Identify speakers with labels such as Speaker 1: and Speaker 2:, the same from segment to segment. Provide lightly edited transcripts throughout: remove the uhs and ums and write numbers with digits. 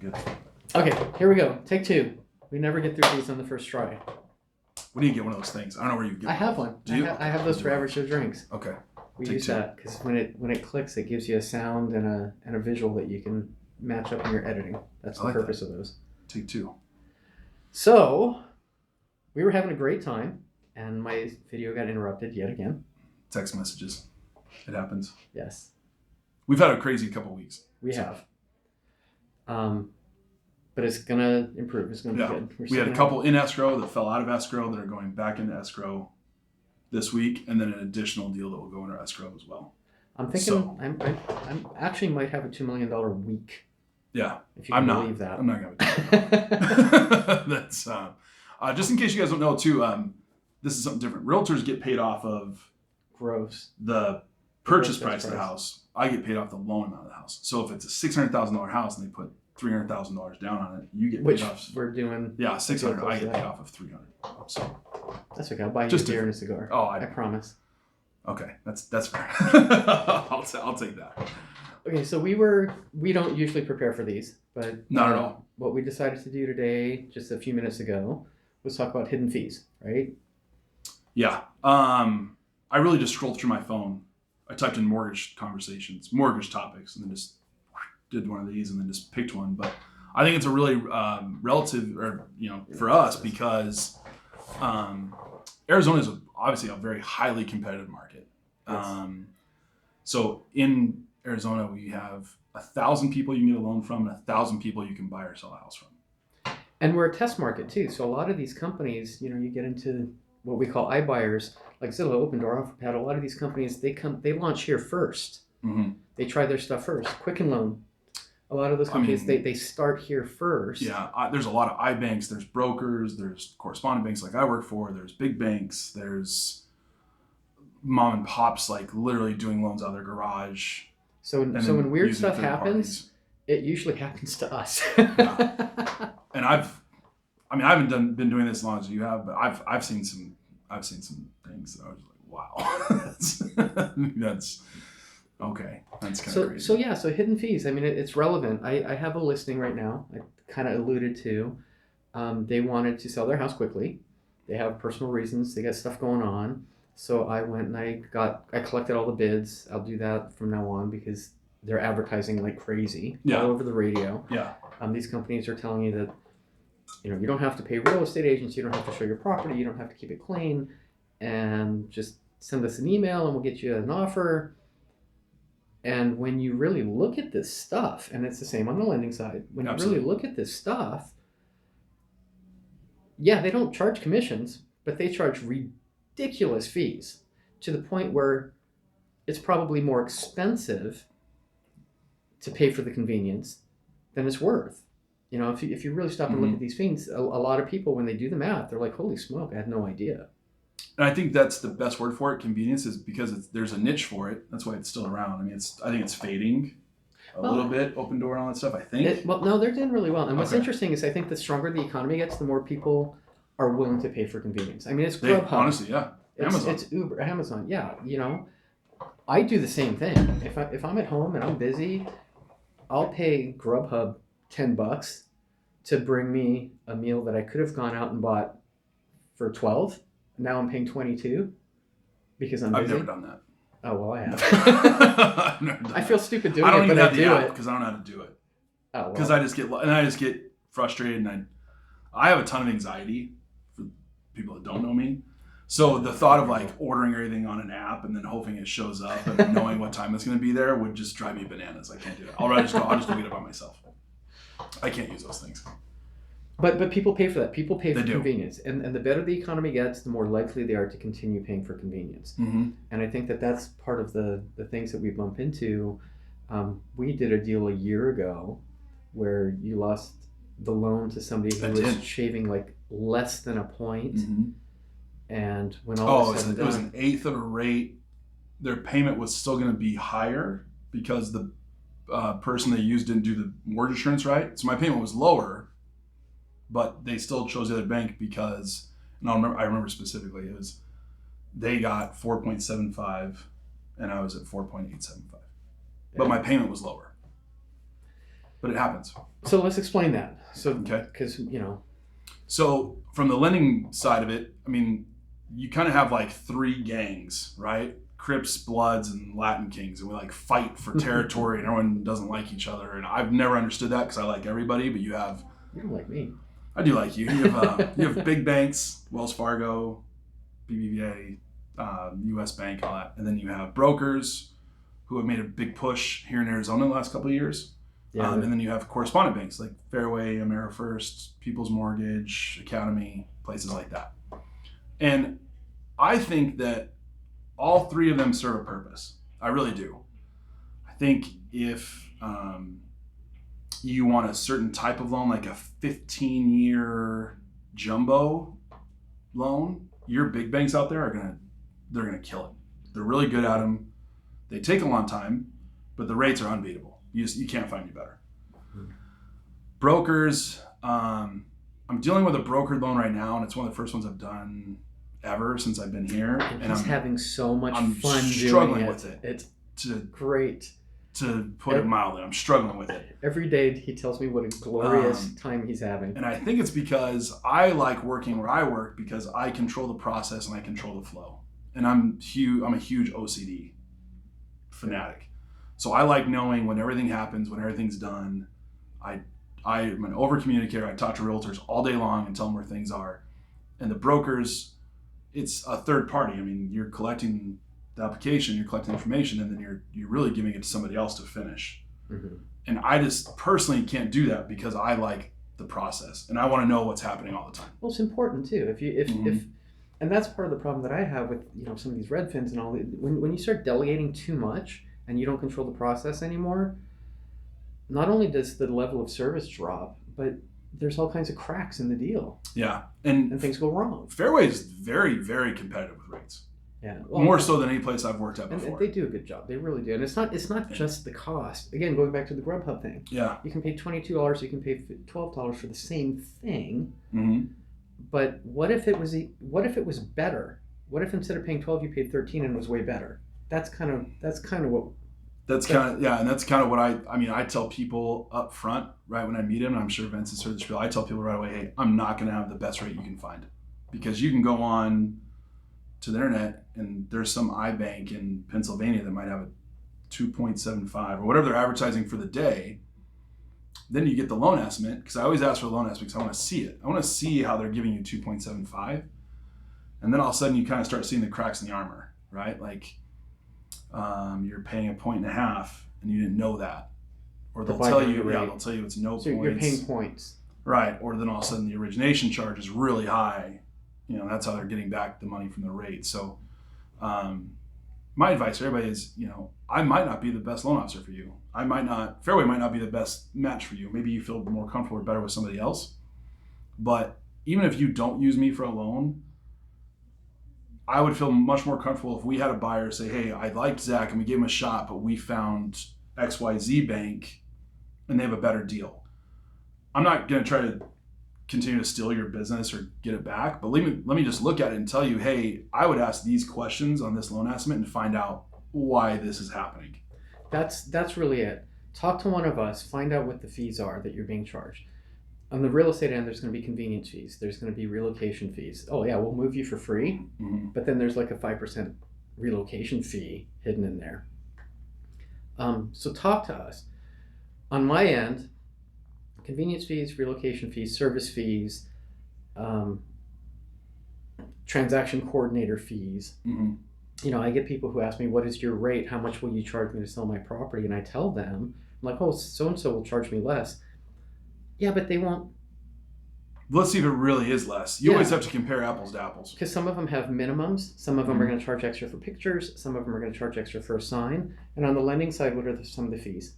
Speaker 1: Good.
Speaker 2: Okay, here we go. Take two. We never get through these on the first try.
Speaker 1: When do you get one of those things? I don't know where you get
Speaker 2: I have one.
Speaker 1: Do you?
Speaker 2: I have those for Average Joe Drinks.
Speaker 1: Okay.
Speaker 2: We
Speaker 1: Take
Speaker 2: use
Speaker 1: two.
Speaker 2: that because when it clicks, it gives you a sound and a visual that you can match up in your editing. That's the purpose of those.
Speaker 1: Take two.
Speaker 2: So, we were having a great time, and my video got interrupted yet again.
Speaker 1: Text messages. It happens.
Speaker 2: Yes.
Speaker 1: We've had a crazy couple weeks.
Speaker 2: We have. But it's going to improve. It's going to be good.
Speaker 1: We had a couple in escrow that fell out of escrow that are going back into escrow this week, and then an additional deal that will go into escrow as well.
Speaker 2: I'm thinking I'm actually might have a $2 million week.
Speaker 1: Yeah.
Speaker 2: If you can believe that.
Speaker 1: I'm not going to. That's just in case you guys don't know too, this is something different. Realtors get paid off of the purchase price of the house. I get paid off the loan amount of the house. So if it's a $600,000 house and they put $300,000 down on it, you get paid off.
Speaker 2: We're doing.
Speaker 1: Yeah, $600. I get paid off of $300. So
Speaker 2: that's okay. I'll buy you a beer and a cigar.
Speaker 1: Oh,
Speaker 2: I promise.
Speaker 1: Okay, that's fair. I'll take that.
Speaker 2: Okay, so we don't usually prepare for these, but
Speaker 1: not at all.
Speaker 2: What we decided to do today, just a few minutes ago, was talk about hidden fees, right?
Speaker 1: Yeah. I really just scrolled through my phone. I typed in mortgage conversations, mortgage topics, and then just did one of these and then just picked one. But I think it's a really relative, or for us, because Arizona is obviously a very highly competitive market.
Speaker 2: Yes.
Speaker 1: So in Arizona, we have 1,000 people you can get a loan from, and 1,000 people you can buy or sell a house from.
Speaker 2: And we're a test market too. So a lot of these companies, you get into what we call iBuyers, like Zillow, Opendoor, OfferPad. A lot of these companies, they launch here first.
Speaker 1: Mm-hmm.
Speaker 2: They try their stuff first. Quicken Loan. A lot of those companies, they start here first.
Speaker 1: Yeah, there's a lot of iBanks. There's brokers. There's correspondent banks like I work for. There's big banks. There's mom and pops like literally doing loans out of their garage.
Speaker 2: So when weird stuff happens, it usually happens to us.
Speaker 1: Yeah. And I haven't been doing this as long as you have, but I've seen some things that I was like, wow, that's okay. That's kind of crazy.
Speaker 2: So hidden fees. I mean, it's relevant. I have a listing right now. I kind of alluded to. They wanted to sell their house quickly. They have personal reasons. They got stuff going on. So I went and I collected all the bids. I'll do that from now on because they're advertising like crazy all over the radio.
Speaker 1: Yeah.
Speaker 2: These companies are telling you that, you don't have to pay real estate agents. You don't have to show your property. You don't have to keep it clean, and just send us an email and we'll get you an offer. And when you really look at this stuff, and it's the same on the lending side, when you really look at this stuff, they don't charge commissions, but they charge ridiculous fees to the point where it's probably more expensive to pay for the convenience than it's worth. If you really stop and look at these fees, a lot of people, when they do the math, they're like, holy smoke, I had no idea.
Speaker 1: And I think that's the best word for it. Convenience is because there's a niche for it. That's why it's still around. I mean, I think it's fading a little bit, Opendoor and all that stuff, I think.
Speaker 2: No, they're doing really well. And what's interesting is I think the stronger the economy gets, the more people are willing to pay for convenience. I mean, it's Grubhub.
Speaker 1: Honestly, yeah. Amazon.
Speaker 2: It's Uber, Amazon. Yeah, I do the same thing. If I'm at home and I'm busy, I'll pay Grubhub $10 to bring me a meal that I could have gone out and bought for $12. Now I'm paying $22 because I'm busy.
Speaker 1: I've never done that.
Speaker 2: Oh, well, I have.
Speaker 1: I've never done
Speaker 2: I feel stupid doing
Speaker 1: it, but I
Speaker 2: do it.
Speaker 1: I don't even have because I don't know how to do it.
Speaker 2: Oh, well.
Speaker 1: Because I just get frustrated, and I have a ton of anxiety for people that don't know me. So the thought of like ordering everything on an app and then hoping it shows up and knowing what time it's going to be there would just drive me bananas. I can't do it. I'll just go get it by myself. I can't use those things.
Speaker 2: But people pay for that. People pay for
Speaker 1: They do.
Speaker 2: convenience. And the better the economy gets, the more likely they are to continue paying for convenience.
Speaker 1: Mm-hmm.
Speaker 2: And I think that's part of the things that we bump into. We did a deal a year ago where you lost the loan to somebody who was shaving like less than a point.
Speaker 1: Mm-hmm.
Speaker 2: And when all
Speaker 1: it was an eighth of a rate. Their payment was still going to be higher because the person they used didn't do the mortgage insurance right. So my payment was lower, but they still chose the other bank because, and I remember specifically, it was they got 4.75 and I was at 4.875. But my payment was lower. but it happens.
Speaker 2: So let's explain that. So,
Speaker 1: Okay.
Speaker 2: because,
Speaker 1: So from the lending side of it, I mean, you kind of have like three gangs, right? Crips, Bloods, and Latin Kings, and we like fight for territory, and everyone doesn't like each other. And I've never understood that because I like everybody, but you
Speaker 2: don't like me.
Speaker 1: I do like you. You have big banks, Wells Fargo, BBVA, U.S. Bank, all that, and then you have brokers who have made a big push here in Arizona the last couple of years.
Speaker 2: Yeah,
Speaker 1: And then you have correspondent banks like Fairway, AmeriFirst, People's Mortgage, Academy, places like that. And I think that all three of them serve a purpose. I really do. I think if you want a certain type of loan, like a 15-year jumbo loan, your big banks out there they're gonna kill it. They're really good at them. They take a long time, but the rates are unbeatable. You can't find any better. Brokers, I'm dealing with a brokered loan right now, and it's one of the first ones I've done ever since I've been here.
Speaker 2: and
Speaker 1: And
Speaker 2: he's having so much
Speaker 1: I'm
Speaker 2: fun
Speaker 1: struggling
Speaker 2: doing it.
Speaker 1: with it.
Speaker 2: It's
Speaker 1: to
Speaker 2: great.
Speaker 1: put it mildly, I'm struggling with it.
Speaker 2: Every day he tells me what a glorious time he's having.
Speaker 1: And I think it's because I like working where I work because I control the process and I control the flow. And I'm a huge OCD fanatic. So I like knowing when everything happens, when everything's done. I'm an over communicator. I talk to realtors all day long and tell them where things are. And the brokers, it's a third party. I mean, you're collecting the application, you're collecting information, and then you're really giving it to somebody else to finish.
Speaker 2: Mm-hmm.
Speaker 1: And I just personally can't do that because I like the process and I want to know what's happening all the time.
Speaker 2: Well, it's important too. If and that's part of the problem that I have with some of these Redfins and all. When you start delegating too much and you don't control the process anymore, not only does the level of service drop, but there's all kinds of cracks in the deal.
Speaker 1: Yeah,
Speaker 2: and things go wrong.
Speaker 1: Fairway is very, very competitive with rates.
Speaker 2: Yeah,
Speaker 1: more so than any place I've worked at before.
Speaker 2: And they do a good job. They really do. And it's not just the cost. Again, going back to the Grubhub thing.
Speaker 1: Yeah.
Speaker 2: You can pay $22. You can pay $12 for the same thing.
Speaker 1: Mm-hmm.
Speaker 2: But what if it was better? What if instead of paying 12 you paid 13 and it was way better? That's kind of what.
Speaker 1: And that's kind of what I tell people up front right when I meet them, and I'm sure Vince has heard this spiel. I tell people right away, hey, I'm not going to have the best rate you can find, because you can go on to the internet and there's some iBank in Pennsylvania that might have a 2.75 or whatever they're advertising for the day. Then you get the loan estimate, because I always ask for the loan estimate because I want to see it. I want to see how they're giving you 2.75, and then all of a sudden you kind of start seeing the cracks in the armor, right? Like you're paying 1.5 and you didn't know that, or they'll tell you it's no
Speaker 2: so
Speaker 1: points.
Speaker 2: You're paying points,
Speaker 1: right? Or then all of a sudden the origination charge is really high. That's how they're getting back the money from the rate. So my advice to everybody is, I might not be the best loan officer for you. Fairway might not be the best match for you. Maybe you feel more comfortable or better with somebody else. But even if you don't use me for a loan, I would feel much more comfortable if we had a buyer say, hey, I liked Zach and we gave him a shot, but we found XYZ bank and they have a better deal. I'm not going to try to continue to steal your business or get it back, but let me just look at it and tell you, hey, I would ask these questions on this loan estimate and find out why this is happening.
Speaker 2: That's really it. Talk to one of us, find out what the fees are that you're being charged. On the real estate end, there's going to be convenience fees. There's going to be relocation fees. Oh yeah, we'll move you for free, but then there's like a 5% relocation fee hidden in there. So talk to us. On my end, convenience fees, relocation fees, service fees, transaction coordinator fees.
Speaker 1: Mm-hmm.
Speaker 2: I get people who ask me, what is your rate? How much will you charge me to sell my property? And I tell them, I'm like, oh, so-and-so will charge me less. Yeah, but they won't.
Speaker 1: Let's see if it really is less. You always have to compare apples to apples.
Speaker 2: Because some of them have minimums. Some of them are going to charge extra for pictures. Some of them are going to charge extra for a sign. And on the lending side, what are some of the fees?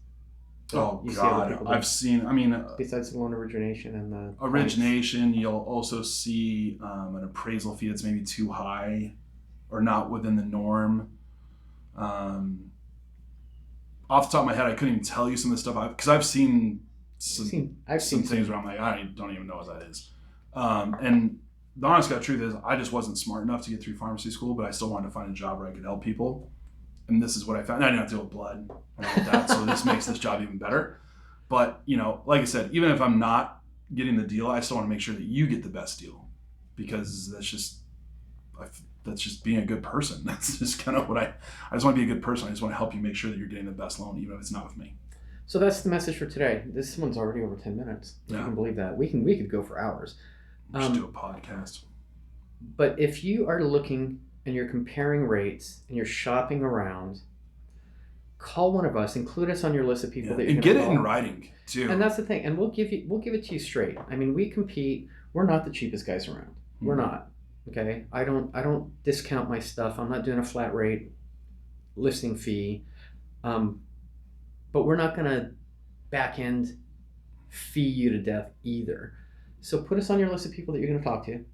Speaker 1: Oh, God. I've seen,
Speaker 2: besides the loan origination and the
Speaker 1: origination,
Speaker 2: points.
Speaker 1: You'll also see an appraisal fee that's maybe too high or not within the norm. Off the top of my head, I couldn't even tell you some of the stuff because I've seen some things where I'm like, I don't even know what that is. And the honest God truth is, I just wasn't smart enough to get through pharmacy school, but I still wanted to find a job where I could help people. And this is what I found. I didn't have to deal with blood and all that, so this makes this job even better. But like I said, even if I'm not getting the deal, I still want to make sure that you get the best deal, because that's just being a good person. That's just kind of what I just want to be a good person. I just want to help you make sure that you're getting the best loan, even if it's not with me.
Speaker 2: So that's the message for today. This one's already over 10 minutes. If you can believe that. We could go for hours.
Speaker 1: We should do a podcast.
Speaker 2: But if you are looking and you're comparing rates and you're shopping around, call one of us. Include us on your list of people that you're
Speaker 1: and get it in writing too.
Speaker 2: And that's the thing. And we'll give it to you straight. I mean, we compete. We're not the cheapest guys around. Mm-hmm. We're not. Okay. I don't discount my stuff. I'm not doing a flat rate listing fee. But we're not going to back end fee you to death either. So put us on your list of people that you're going to talk to.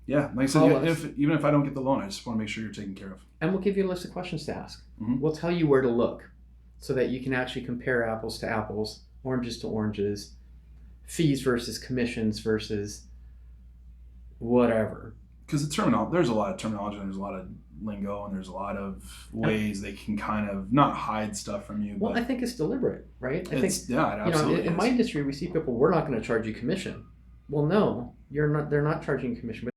Speaker 1: Yeah, like I said, even if I don't get the loan, I just want to make sure you're taken care of.
Speaker 2: And we'll give you a list of questions to ask.
Speaker 1: Mm-hmm.
Speaker 2: We'll tell you where to look so that you can actually compare apples to apples, oranges to oranges, fees versus commissions versus whatever.
Speaker 1: Because there's a lot of terminology, and there's a lot of lingo, and there's a lot of ways they can kind of not hide stuff from you.
Speaker 2: Well,
Speaker 1: but
Speaker 2: I think it's deliberate, right?
Speaker 1: it absolutely
Speaker 2: in my industry, we see people, we're not going to charge you commission. Well, no, you're not. They're not charging commission.